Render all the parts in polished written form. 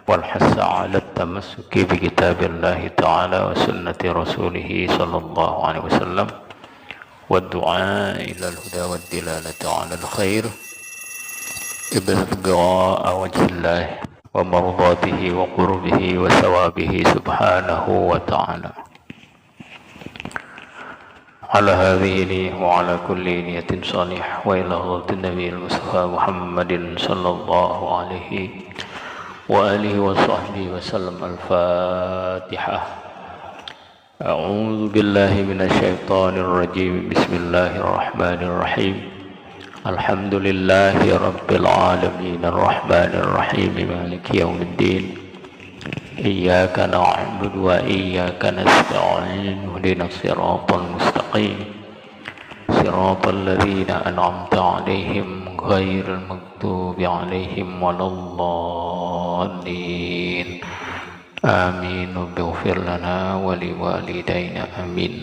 والحث على التمسك بكتاب الله تعالى وسنة رسوله صلى الله عليه وسلم والدعاء إلى الهدى والدلالة على الخير ابتغاء وجه الله ومرضاته وقربه وثوابه سبحانه وتعالى. على هذه النية وعلى كل نية صالحة وإلى حضرة النبي المصطفى محمد صلى الله عليه وآله وصحبه وسلم. الفاتحة. أعوذ بالله من الشيطان الرجيم. بسم الله الرحمن الرحيم. الحمد لله رب العالمين الرحمن الرحيم مالك يوم الدين. إياك نعبد وإياك نستعين اهدنا الصراط المستقيم صراط الذين أنعمت عليهم غير المغضوب عليهم ولا الضالين آمين. رب اغفر لنا ولوالدينا آمين.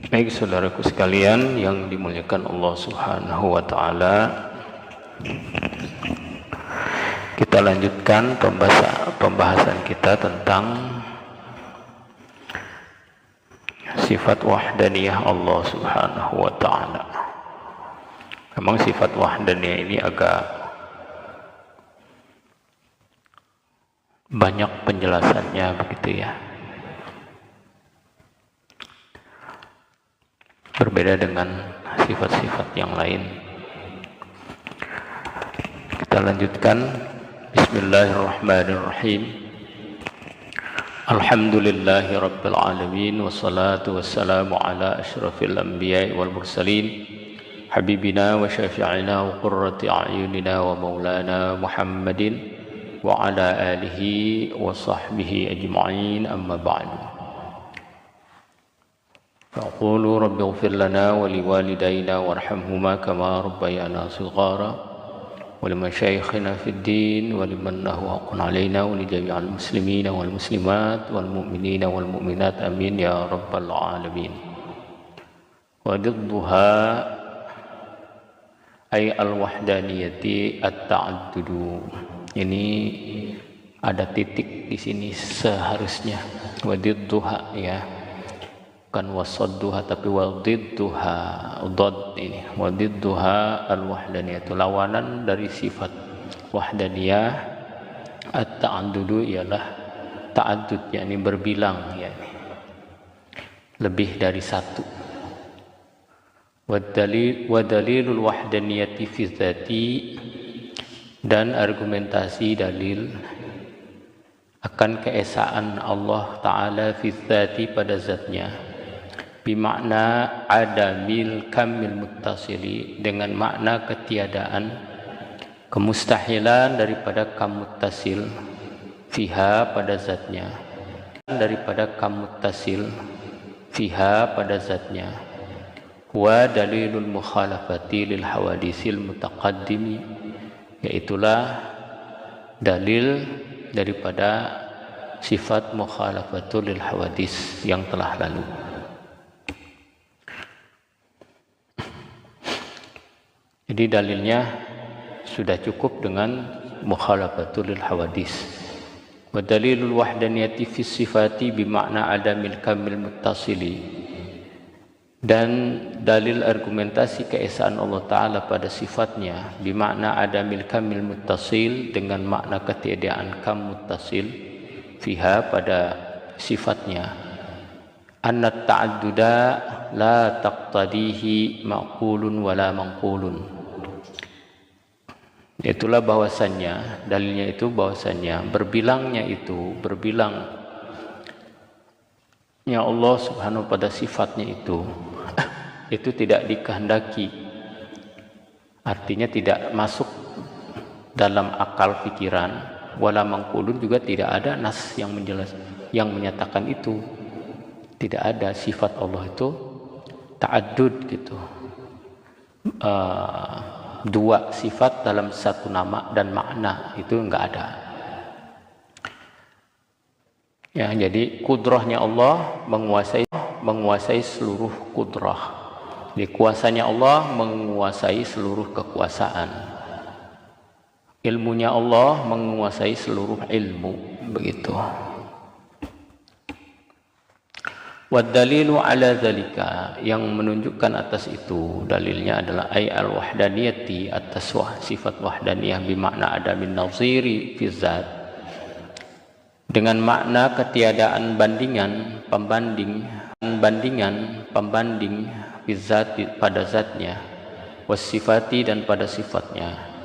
Baik saudaraku sekalian yang dimuliakan Allah Subhanahu wa taala, kita lanjutkan pembahasan kita tentang sifat wahdaniyah Allah Subhanahu wa taala. Memang sifat wahdaniyah ini agak banyak penjelasannya begitu ya. Berbeda dengan sifat-sifat yang lain. Kita lanjutkan. Bismillahirrahmanirrahim. Alhamdulillahi rabbil alamin wassalatu wassalamu ala asyrafil anbiya'i wal mursalin habibina wa syafi'ina wa qurrati a'yunina wa maulana Muhammadin wa ala alihi wa sahbihi ajma'in, amma ba'du. فأقول رب اغفر لنا ولوالدينا وارحمهما كما ربيانا صغارا ولمشايخنا في الدين ولمن له حق علينا ولجميع المسلمين والمسلمات والمؤمنين والمؤمنات آمين يا رب العالمين. وضدها أي الوحدانية التعدد. Ini ada titik di sini seharusnya. Wadidduha ya. Bukan wasadduha tapi wadidduha. Dad ini. Wadidduha al-wahdaniyah. Lawanan dari sifat wahdaniyah at-ta'addudu ialah ta'addud, yakni berbilang, yakni lebih dari satu. Wadalilul wahdaniyati fi dzati, dan argumentasi dalil akan keesaan Allah Ta'ala fi dzati pada zatnya, bimakna adamil kamil muttasili, dengan makna ketiadaan kemustahilan daripada kam muttasil, fiha pada zatnya, daripada kam muttasil fiha pada zatnya. Wa dalilul mukhalafati lil hawadisil mutaqaddimi, yaitulah dalil daripada sifat mukhalafatul lil hawadis yang telah lalu. Jadi dalilnya sudah cukup dengan mukhalafatul lil hawadis. Wa dalilul wahdaniyati fi sifati bimakna adamil kamil muttasili, dan dalil argumentasi keesaan Allah Ta'ala pada sifatnya bimakna adamil kamil muttasil, dengan makna ketiadaan kam muttasil fiha pada sifatnya. Anna ta'adduda la taqtadihi ma'qulun wala manqulun. Itulah bahwasannya, dalilnya itu bahwasannya berbilangnya Allah Subhanahu pada sifatnya itu tidak dikehendaki, artinya tidak masuk dalam akal pikiran, wala mangkulun, juga tidak ada nas yang menyatakan itu. Tidak ada sifat Allah itu ta'addud gitu, dua sifat dalam satu nama dan makna, itu enggak ada. Ya, jadi kudrahnya Allah menguasai seluruh kudrah, Di kuasanya Allah menguasai seluruh kekuasaan. Ilmunya Allah menguasai seluruh ilmu, begitu. Wadalilu ala dzalika, yang menunjukkan atas itu dalilnya adalah ay al-wahdaniyati, atas sifat wahdaniyah bimakna adamin naziri fi zat, dengan makna ketiadaan pembanding fi zat, pada zatnya, wasifati, dan pada sifatnya.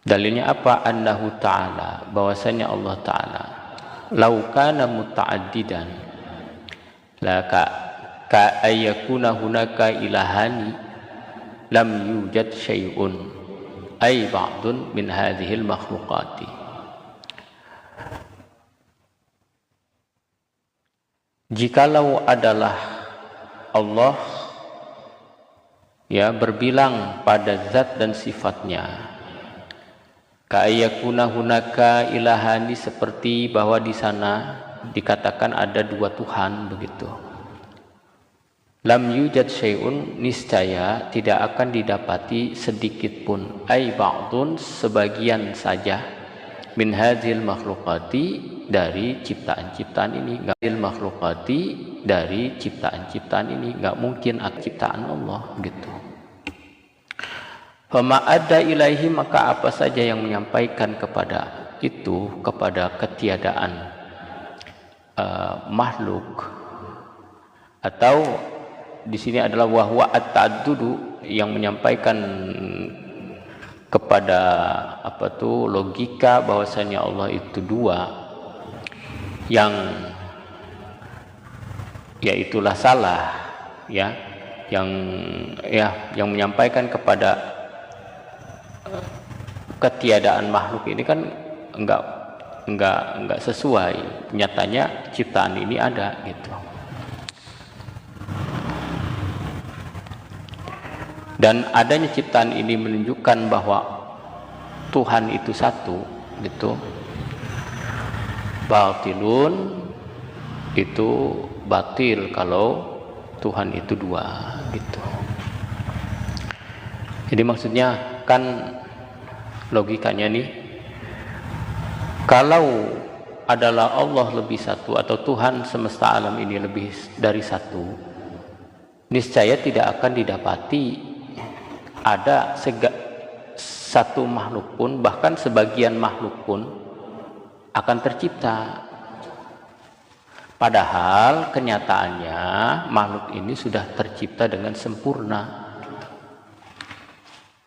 Dalilnya apa? Annahu ta'ala, bahwasanya Allah Ta'ala lau kana muta'addidan la ka ayyakuna hunaka ilahani lam yujad syai'un ay ba'dun min hadhil makhluqati. Jikalau adalah Allah ya berbilang pada zat dan sifatnya, ka'ayyakuna hunaka ilahani, seperti bahwa di sana dikatakan ada dua Tuhan, begitu. Lam yujad syai'un, niscaya tidak akan didapati sedikit pun, ay ba'dun, sebagian saja, min hadzil makhluqati, dari ciptaan-ciptaan ini, nggak mungkin ciptaan Allah, gitu. Fama ada ilaihi, maka apa saja yang menyampaikan kepada itu, kepada ketiadaan makhluk, atau di sini adalah wahwa at-ta'addudu, yang menyampaikan kepada logika bahwasanya Allah itu dua, yang yaitulah salah, yang menyampaikan kepada ketiadaan makhluk ini kan enggak sesuai. Nyatanya ciptaan ini ada, gitu. Dan adanya ciptaan ini menunjukkan bahwa Tuhan itu satu, gitu. Batilun, itu batil kalau Tuhan itu dua, gitu. Jadi maksudnya kan logikanya nih, kalau adalah Allah lebih satu, atau Tuhan semesta alam ini lebih dari satu, niscaya tidak akan didapati ada satu makhluk pun, bahkan sebagian makhluk pun akan tercipta. Padahal kenyataannya makhluk ini sudah tercipta dengan sempurna.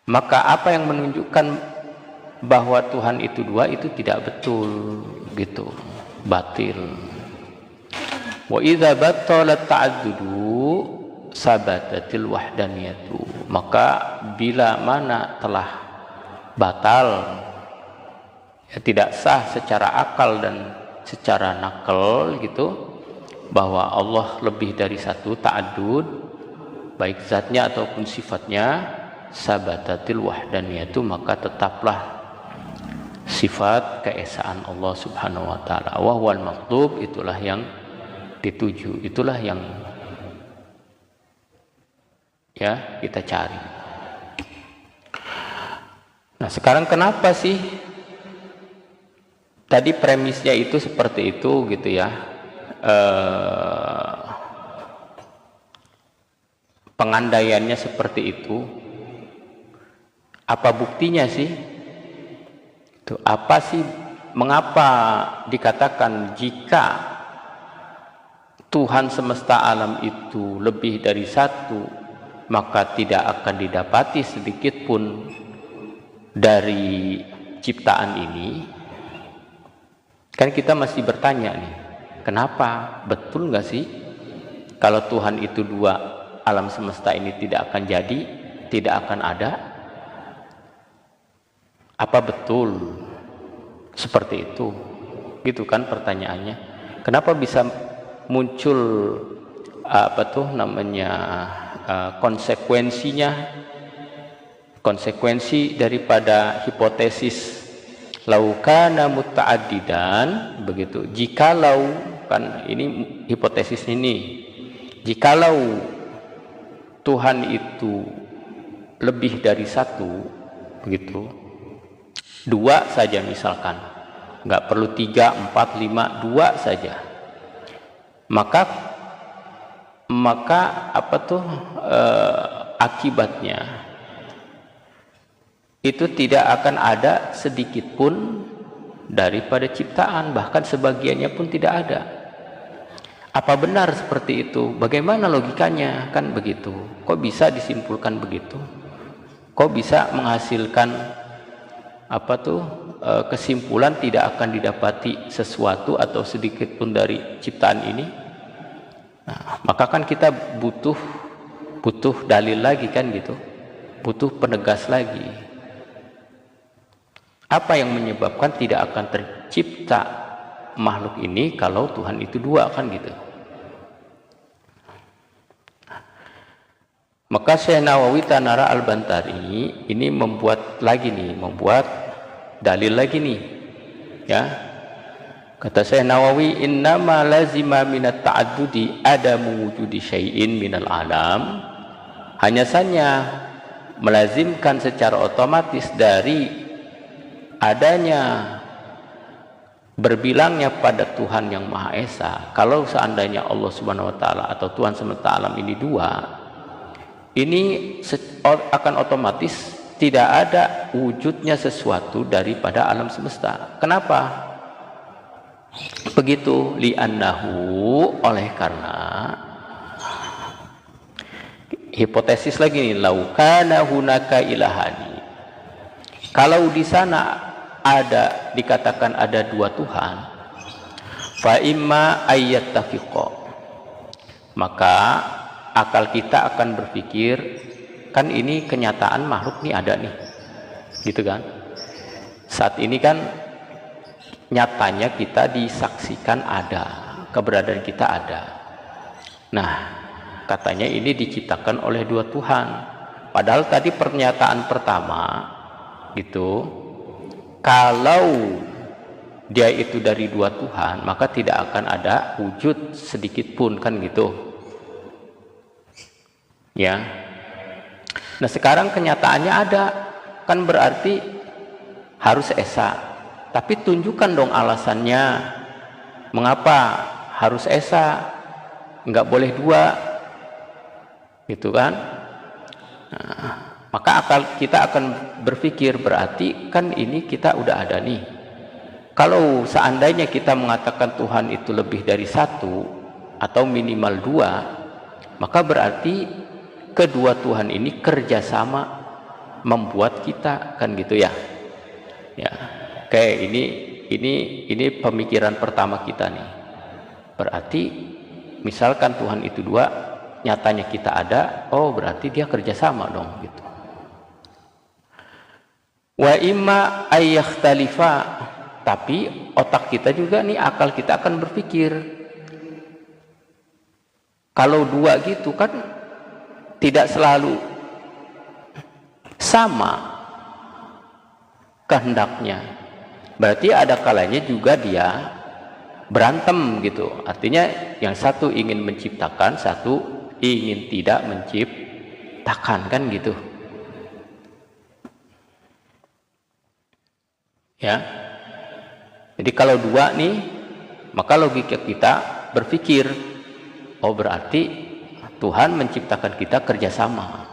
Maka apa yang menunjukkan bahwa Tuhan itu dua, itu tidak betul, gitu, batil. Wa idza battalat ta'addudu sabatatil wahdaniyatu, maka bila mana telah batal, tidak sah secara akal dan secara nakal, gitu, bahwa Allah lebih dari satu, ta'addud, baik zatnya ataupun sifatnya, sabatatil wahdaniyatu, maka tetaplah sifat keesaan Allah Subhanahu wa taala. Wa huwal matlub, itulah yang dituju, itulah yang kita cari. Nah, sekarang kenapa sih tadi premisnya itu seperti itu, gitu ya, pengandaiannya seperti itu? Apa buktinya sih? Apa sih, mengapa dikatakan jika Tuhan semesta alam itu lebih dari satu, maka tidak akan didapati sedikit pun dari ciptaan ini? Kan kita masih bertanya nih, kenapa? Betul nggak sih kalau Tuhan itu dua, alam semesta ini tidak akan jadi, tidak akan ada? Apa betul seperti itu? Gitu kan pertanyaannya. Kenapa bisa muncul konsekuensi daripada hipotesis laukana muta'addidan, begitu. Jikalau, kan ini hipotesis ini, jikalau Tuhan itu lebih dari satu, begitu, dua saja misalkan, nggak perlu 3, 4, 5, 2 saja, maka apa tuh akibatnya itu tidak akan ada sedikit pun daripada ciptaan, bahkan sebagiannya pun tidak ada. Apa benar seperti itu? Bagaimana logikanya? Kan begitu. Kok bisa disimpulkan begitu? Kok bisa menghasilkan apa tuh kesimpulan tidak akan didapati sesuatu atau sedikit pun dari ciptaan ini? Nah, maka kan kita butuh dalil lagi kan gitu, butuh penegas lagi. Apa yang menyebabkan tidak akan tercipta makhluk ini kalau Tuhan itu dua, kan gitu. Maka Syekh Nawawi Tanara Al-Bantari ini membuat dalil lagi nih, ya. Kata Syekh Nawawi, innama lazima minat ta'addudi adamu wujudi syai'in minal alam. Hanya saja melazimkan secara otomatis dari adanya berbilangnya pada Tuhan yang Maha Esa. Kalau seandainya Allah Subhanahu wa taala atau Tuhan semesta alam ini dua, ini akan otomatis tidak ada wujudnya sesuatu daripada alam semesta. Kenapa begitu? Li'annahu, oleh karena hipotesis lagi nih, laukana hunaka ilahani, kalau di sana dikatakan ada dua Tuhan, fa imma ayyattafiqa, maka akal kita akan berpikir, kan ini kenyataan makhluk nih ada nih, gitu kan. Saat ini kan nyatanya kita disaksikan ada, keberadaan kita ada. Nah, katanya ini diciptakan oleh dua Tuhan, padahal tadi pernyataan pertama gitu, kalau dia itu dari dua Tuhan, maka tidak akan ada wujud sedikit pun, kan gitu ya. Nah, sekarang kenyataannya ada, kan berarti harus esa. Tapi tunjukkan dong alasannya, mengapa harus esa, nggak boleh dua, gitu kan. Nah, maka akal kita akan berpikir, berarti kan ini kita udah ada nih. Kalau seandainya kita mengatakan Tuhan itu lebih dari satu atau minimal dua, maka berarti kedua Tuhan ini kerjasama membuat kita, kan gitu ya. Ya, oke, ini pemikiran pertama kita nih. Berarti misalkan Tuhan itu dua, nyatanya kita ada, oh berarti dia kerjasama dong gitu. Wa imma ayyakhtalifa, tapi otak kita juga nih, akal kita akan berpikir, kalau dua gitu kan tidak selalu sama kehendaknya, berarti ada kalanya juga dia berantem gitu. Artinya yang satu ingin menciptakan, satu ingin tidak menciptakan, kan gitu ya. Jadi kalau dua nih, maka logika kita berpikir, oh berarti Tuhan menciptakan kita kerjasama.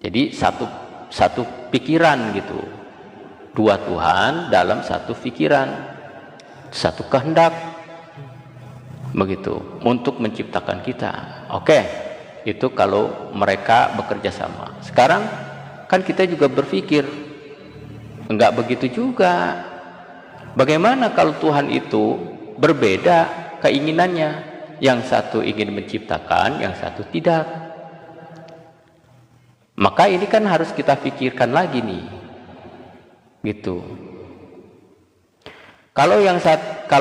Jadi satu pikiran gitu, dua Tuhan dalam satu pikiran, satu kehendak, begitu, untuk menciptakan kita. Oke, itu kalau mereka bekerja sama. Sekarang kan kita juga berpikir, enggak begitu juga. Bagaimana kalau Tuhan itu berbeda keinginannya, yang satu ingin menciptakan, yang satu tidak? Maka ini kan harus kita pikirkan lagi nih, gitu. Kalau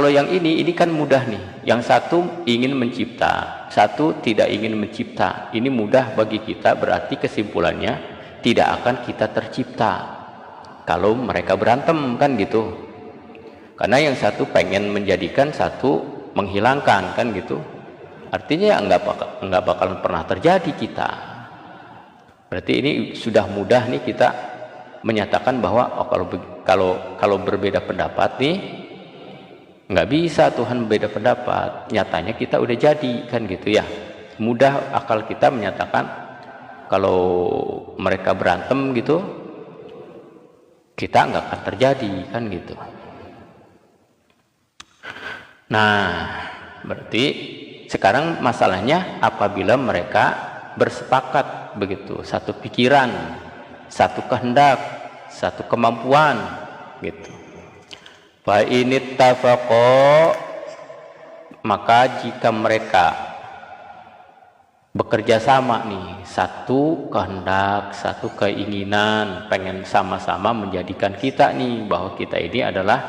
yang ini kan mudah nih. Yang satu ingin mencipta, satu tidak ingin mencipta. Ini mudah bagi kita, berarti kesimpulannya tidak akan kita tercipta kalau mereka berantem, kan gitu. Karena yang satu pengen menjadikan, satu menghilangkan, kan gitu. Artinya ya nggak bakalan pernah terjadi kita. Berarti ini sudah mudah nih kita menyatakan bahwa kalau berbeda pendapat nih nggak bisa Tuhan beda pendapat. Nyatanya kita udah jadi kan gitu ya. Mudah akal kita menyatakan kalau mereka berantem gitu kita nggak akan terjadi kan gitu. Nah, berarti sekarang masalahnya apabila mereka bersepakat begitu, satu pikiran, satu kehendak, satu kemampuan gitu. Fa inittafaqo, maka jika mereka bekerja sama nih, satu kehendak, satu keinginan, pengen sama-sama menjadikan kita nih bahwa kita ini adalah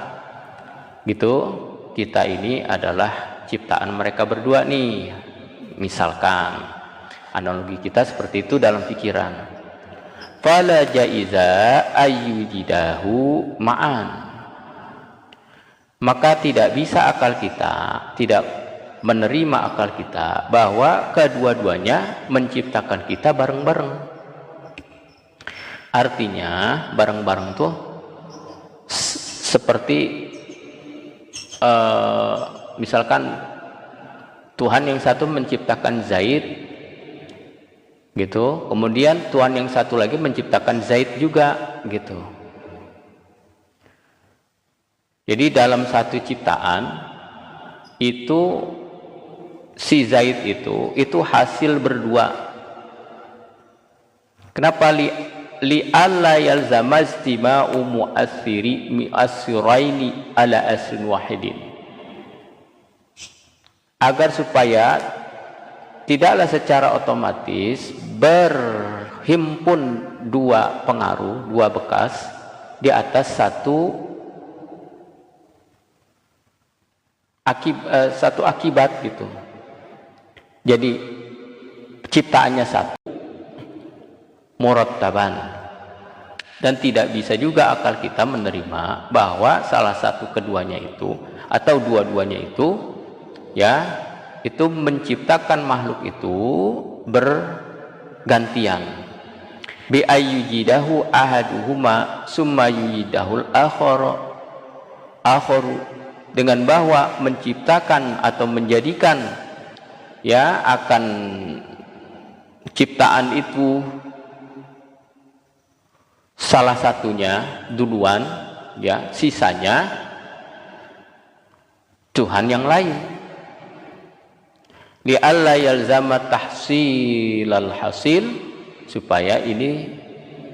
gitu, kita ini adalah ciptaan mereka berdua nih. Misalkan analogi kita seperti itu dalam pikiran. Fala jaiza ayyujidahu ma'an. Maka tidak bisa akal kita, tidak menerima akal kita bahwa kedua-duanya menciptakan kita bareng-bareng. Artinya bareng-bareng tuh seperti misalkan Tuhan yang satu menciptakan Zaid gitu, kemudian Tuhan yang satu lagi menciptakan Zaid juga gitu. Jadi dalam satu ciptaan itu si Zaid itu hasil berdua. Kenapa li alla yalzama istima'u mu'assiraini ala asrin wahidin, agar supaya tidaklah secara otomatis berhimpun dua pengaruh, dua bekas di atas satu akibat gitu. Jadi ciptaannya satu, murattaban, dan tidak bisa juga akal kita menerima bahwa salah satu keduanya itu atau dua-duanya itu ya itu menciptakan makhluk itu bergantian. Bi ayyujidahu ahaduhuma summa yujidahul akharu, dengan bahwa menciptakan atau menjadikan ya akan ciptaan itu salah satunya duluan ya, sisanya Tuhan yang lain. Li alla yalzama tahsilal hasil, supaya ini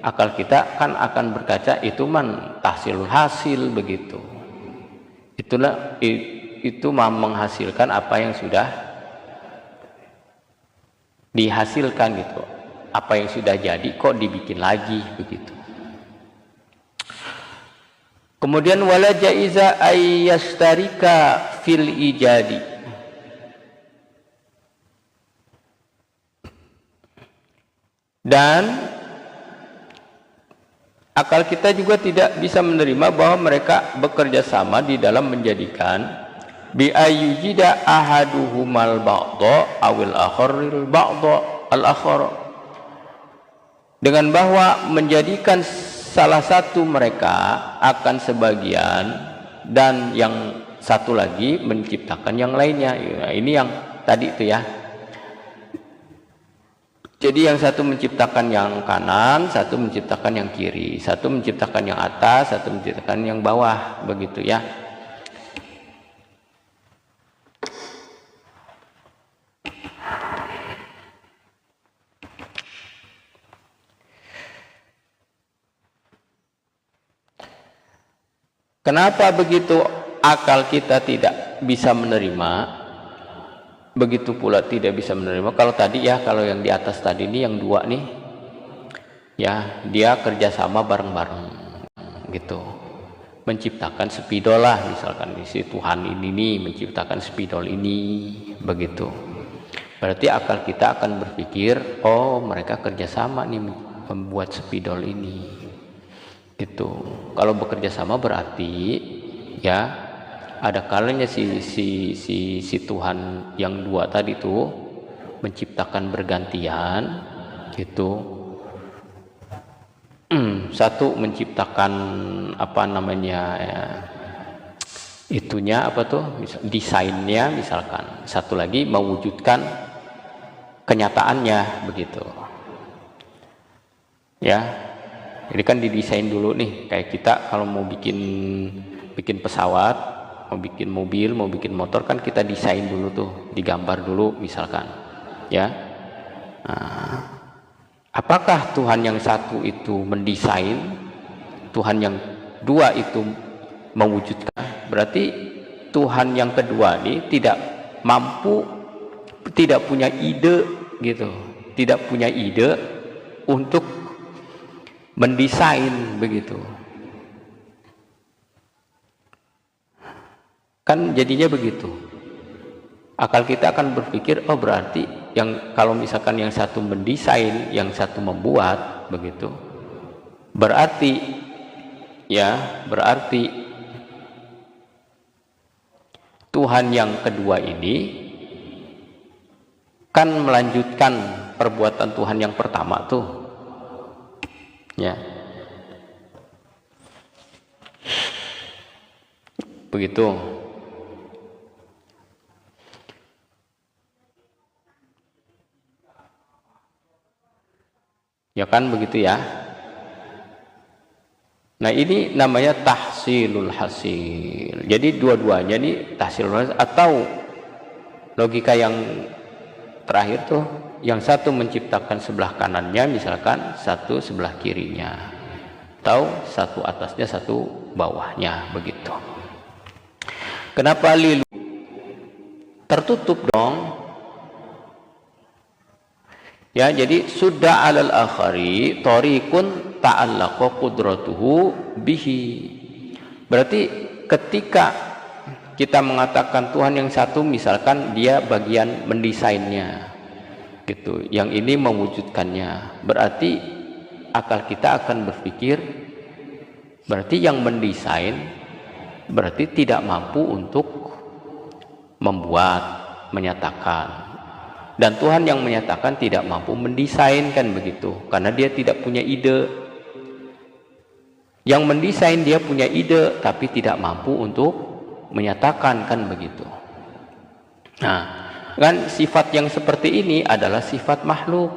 akal kita kan akan berkaca itu man tahsilul hasil begitu. Itulah itu menghasilkan apa yang sudah dihasilkan gitu. Apa yang sudah jadi kok dibikin lagi begitu. Kemudian wala jaiza ayyastarika fil ijadi, dan akal kita juga tidak bisa menerima bahwa mereka bekerja sama di dalam menjadikan bi ayyujida ahaduhumal ba'dha awil akharil ba'dha al akhar, dengan bahwa menjadikan salah satu mereka akan sebagian dan yang satu lagi menciptakan yang lainnya. Nah, ini yang tadi itu ya. Jadi yang satu menciptakan yang kanan, satu menciptakan yang kiri, satu menciptakan yang atas, satu menciptakan yang bawah, begitu ya. Kenapa begitu akal kita tidak bisa menerima? Begitu pula tidak bisa menerima kalau tadi ya, kalau yang di atas tadi ini yang dua nih ya, dia kerjasama bareng-bareng gitu, menciptakan spidol lah, misalkan si Tuhan ini nih menciptakan spidol ini begitu. Berarti akal kita akan berpikir, oh mereka kerjasama nih membuat spidol ini gitu. Kalau bekerja sama berarti ya ada kalanya si Tuhan yang dua tadi tuh menciptakan bergantian gitu. Satu menciptakan apa namanya itunya apa tuh desainnya misalkan, satu lagi mewujudkan kenyataannya begitu ya. Jadi kan didesain dulu nih, kayak kita kalau mau bikin pesawat, mau bikin mobil, mau bikin motor, kan kita desain dulu tuh, digambar dulu misalkan ya. Nah, apakah Tuhan yang satu itu mendesain, Tuhan yang dua itu mewujudkan? Berarti Tuhan yang kedua ini tidak mampu, tidak punya ide gitu, tidak punya ide untuk mendesain begitu. Kan jadinya begitu. Akal kita akan berpikir, oh berarti yang kalau misalkan yang satu mendesain, yang satu membuat begitu, berarti Tuhan yang kedua ini kan melanjutkan perbuatan Tuhan yang pertama tuh ya, begitu. Ya kan begitu ya. Nah ini namanya tahsilul hasil. Jadi dua-duanya nih tahsilul hasil, atau logika yang terakhir tuh yang satu menciptakan sebelah kanannya misalkan, satu sebelah kirinya, atau satu atasnya satu bawahnya begitu. Kenapa lilu? Tertutup dong. Ya, jadi sudah alal akhari tariqun ta'allaqa qudratuhu bihi. Berarti ketika kita mengatakan Tuhan yang satu, misalkan dia bagian mendesainnya gitu, yang ini mewujudkannya, berarti akal kita akan berpikir berarti yang mendesain berarti tidak mampu untuk membuat, menyatakan. Dan Tuhan yang menyatakan tidak mampu mendesain, kan begitu, karena dia tidak punya ide. Yang mendesain dia punya ide tapi tidak mampu untuk menyatakan, kan begitu. Nah, kan sifat yang seperti ini adalah sifat makhluk,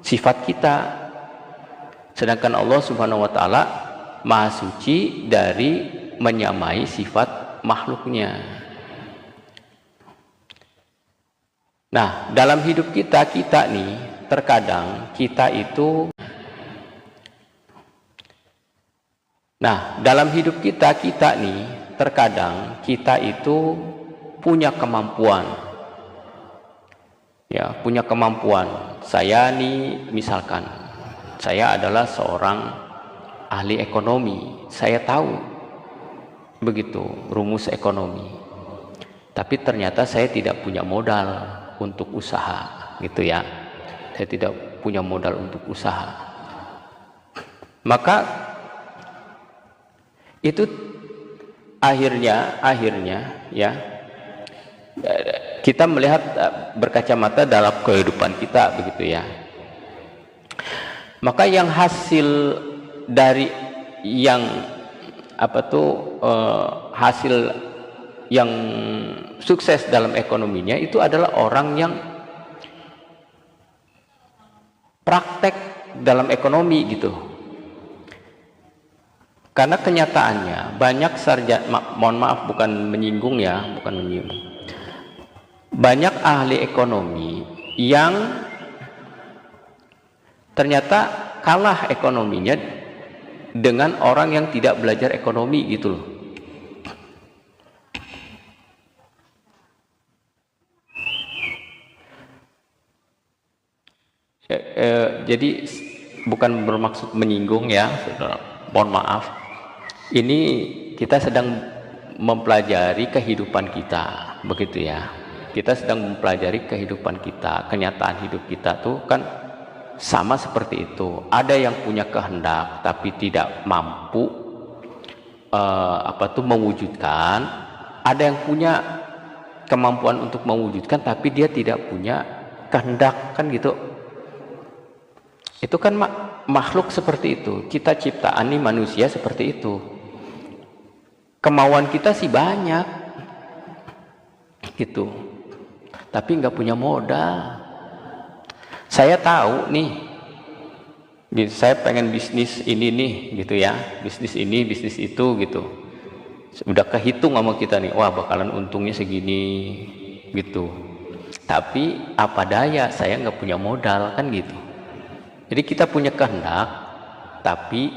sifat kita. Sedangkan Allah Subhanahu wa taala Maha suci dari menyamai sifat makhluknya. Nah, dalam hidup kita nih, terkadang kita itu punya kemampuan. Ya, punya kemampuan. Saya nih misalkan, saya adalah seorang ahli ekonomi. Saya tahu begitu rumus ekonomi. Tapi ternyata saya tidak punya modal untuk usaha, gitu ya. Saya tidak punya modal untuk usaha. Maka itu akhirnya ya kita melihat berkacamata dalam kehidupan kita, begitu ya. Maka yang hasil dari yang hasil yang sukses dalam ekonominya itu adalah orang yang praktek dalam ekonomi gitu. Karena kenyataannya banyak bukan menyinggung ya, banyak ahli ekonomi yang ternyata kalah ekonominya dengan orang yang tidak belajar ekonomi gitu loh. Jadi bukan bermaksud menyinggung ya, saudara. Mohon maaf. Ini kita sedang mempelajari kehidupan kita, begitu ya. Kita sedang mempelajari kehidupan kita, kenyataan hidup kita tuh kan sama seperti itu. Ada yang punya kehendak tapi tidak mampu mewujudkan. ada yang punya kemampuan untuk mewujudkan tapi dia tidak punya kehendak, kan gitu. Itu kan makhluk seperti itu. Kita ciptaan nih manusia seperti itu. Kemauan kita sih banyak gitu, tapi nggak punya modal. Saya tahu nih, saya pengen bisnis ini nih gitu ya, bisnis ini, bisnis itu gitu. Udah kehitung sama kita nih, wah bakalan untungnya segini gitu. Tapi apa daya, saya nggak punya modal, kan gitu. Jadi kita punya kehendak, tapi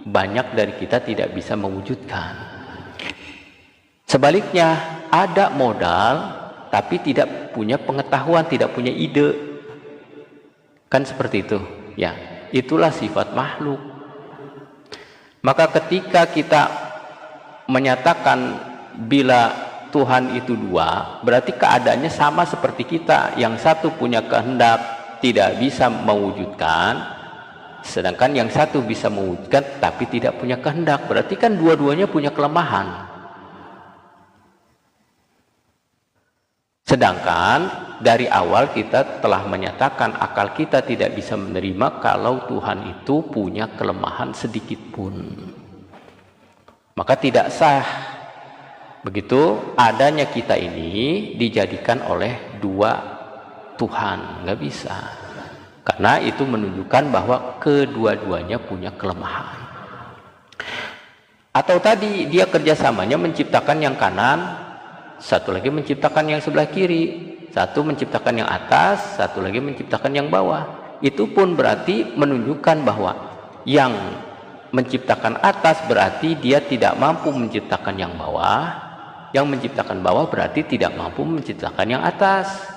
banyak dari kita tidak bisa mewujudkan. Sebaliknya, ada modal tapi tidak punya pengetahuan, tidak punya ide. Kan seperti itu. Ya, itulah sifat makhluk. Maka ketika kita menyatakan bila Tuhan itu dua, berarti keadaannya sama seperti kita. Yang satu punya kehendak, tidak bisa mewujudkan, sedangkan yang satu bisa mewujudkan tapi tidak punya kehendak. Berarti kan dua-duanya punya kelemahan. Sedangkan dari awal kita telah menyatakan akal kita tidak bisa menerima kalau Tuhan itu punya kelemahan sedikit pun. Maka tidak sah. Begitu adanya kita ini dijadikan oleh dua Tuhan, nggak bisa. Karena itu menunjukkan bahwa kedua-duanya punya kelemahan. Atau tadi dia kerjasamanya menciptakan yang kanan, satu lagi menciptakan yang sebelah kiri, satu menciptakan yang atas, satu lagi menciptakan yang bawah. Itu pun berarti menunjukkan bahwa yang menciptakan atas berarti dia tidak mampu menciptakan yang bawah, yang menciptakan bawah berarti tidak mampu menciptakan yang atas.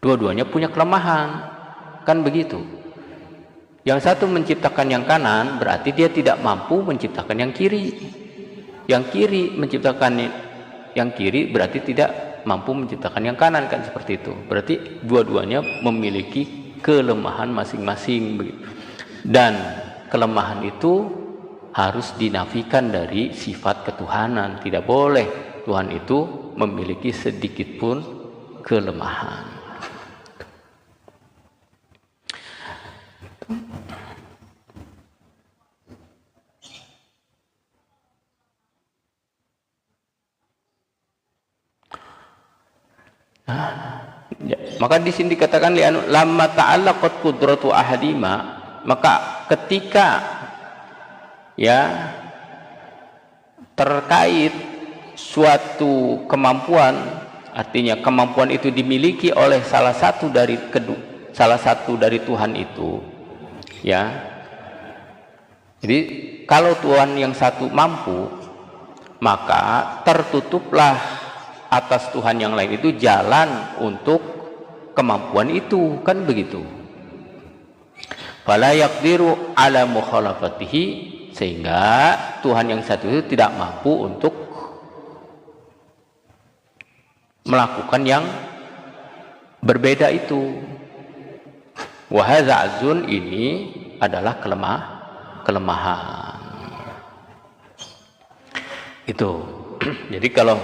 Dua-duanya punya kelemahan, kan begitu. Yang satu menciptakan yang kanan berarti dia tidak mampu menciptakan yang kiri. Yang kiri menciptakan yang kiri berarti tidak mampu menciptakan yang kanan, kan seperti itu. Berarti dua-duanya memiliki kelemahan masing-masing. Dan kelemahan itu harus dinafikan dari sifat ketuhanan. Tidak boleh Tuhan itu memiliki sedikit pun kelemahan. Ya, maka di sini dikatakan lamma ta'allaqat qudratu ahadima, maka ketika ya terkait suatu kemampuan, artinya kemampuan itu dimiliki oleh salah satu dari Tuhan itu, ya. Jadi kalau Tuhan yang satu mampu, maka tertutuplah atas Tuhan yang lain itu jalan untuk kemampuan itu, kan begitu. Fala yaqdiru ala mukhalafatihi, sehingga Tuhan yang satu itu tidak mampu untuk melakukan yang berbeda itu. Wa hadza azun, ini adalah kelemahan. Itu. Jadi kalau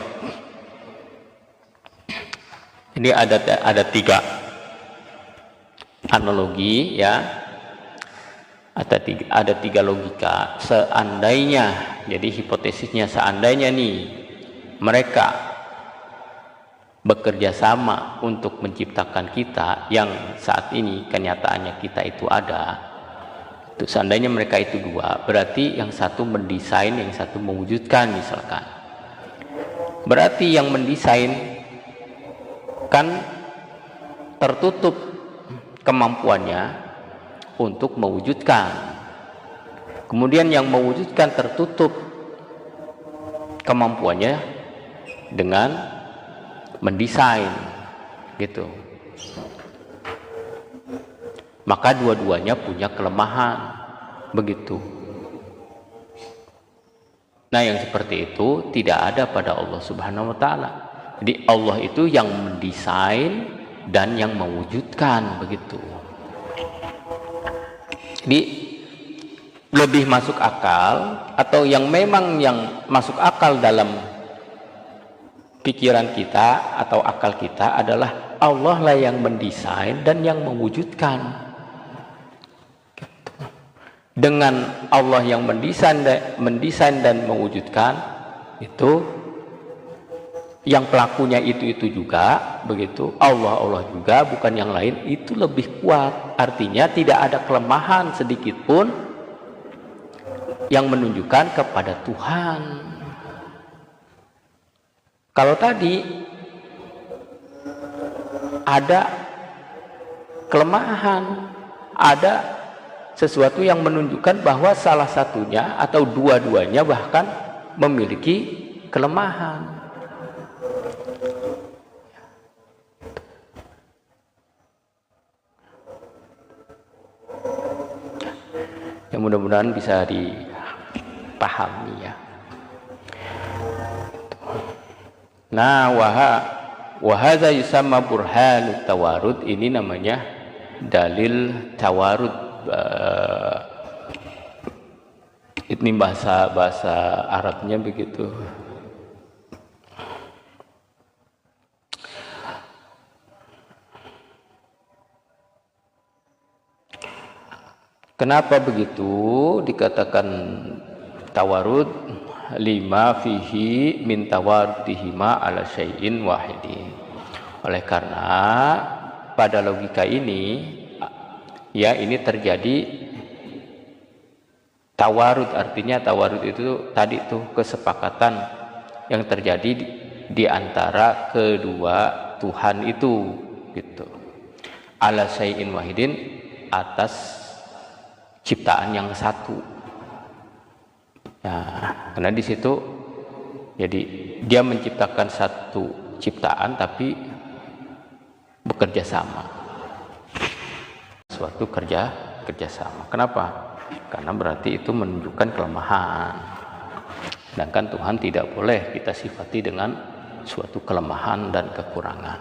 ini ada tiga analogi, ya, ada tiga logika. Seandainya, jadi hipotesisnya, seandainya nih mereka bekerja sama untuk menciptakan kita yang saat ini kenyataannya kita itu ada, itu seandainya mereka itu dua, berarti yang satu mendesain, yang satu mewujudkan misalkan. Berarti yang mendesain kan tertutup kemampuannya untuk mewujudkan, kemudian yang mewujudkan tertutup kemampuannya dengan mendesain, gitu. Maka dua-duanya punya kelemahan, begitu. Nah, yang seperti itu tidak ada pada Allah Subhanahu wa Ta'ala. Jadi Allah itu yang mendesain dan yang mewujudkan, begitu. Jadi lebih masuk akal, atau yang memang yang masuk akal dalam pikiran kita atau akal kita adalah Allah lah yang mendesain dan yang mewujudkan. Dengan Allah yang mendesain dan mewujudkan, itu yang pelakunya itu juga, begitu. Allah juga, bukan yang lain, itu lebih kuat. Artinya tidak ada kelemahan sedikit pun yang menunjukkan kepada Tuhan. Kalau tadi ada kelemahan, ada sesuatu yang menunjukkan bahwa salah satunya atau dua-duanya bahkan memiliki kelemahan. Ya, mudah-mudahan bisa dipahami ya. Nah, wahadza yusamma burhanut tawarud, ini namanya dalil tawarud. Ini bahasa Arabnya begitu. Kenapa begitu dikatakan tawarud? Lima fihi min tawarudihima ala syai'in wahidin. Oleh karena pada logika ini ya, ini terjadi tawarud. Artinya tawarud itu tadi tuh kesepakatan yang terjadi di antara kedua Tuhan itu gitu. Ala syai'in wahidin, atas ciptaan yang satu. Nah, karena di situ jadi dia menciptakan satu ciptaan tapi bekerja sama. Suatu kerja sama. Kenapa? Karena berarti itu menunjukkan kelemahan. Sedangkan Tuhan tidak boleh kita sifati dengan suatu kelemahan dan kekurangan.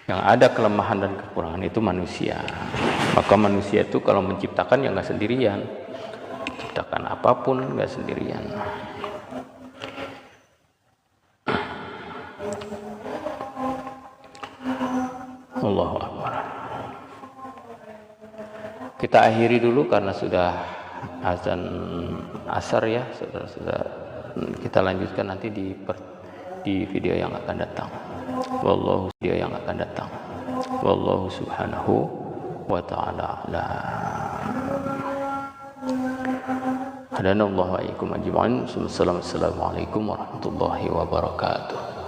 Yang ada kelemahan dan kekurangan itu manusia. Maka manusia itu kalau menciptakan ya nggak sendirian. Menciptakan apapun nggak sendirian. Allahu Akbar. Kita akhiri dulu karena sudah azan asar ya. Sudah. Kita lanjutkan nanti di video yang akan datang. Wallahu subhanahu wa ta'ala a'lam. Hadanallahu wa iyyakum ajma'in. Assalamualaikum warahmatullahi wabarakatuh.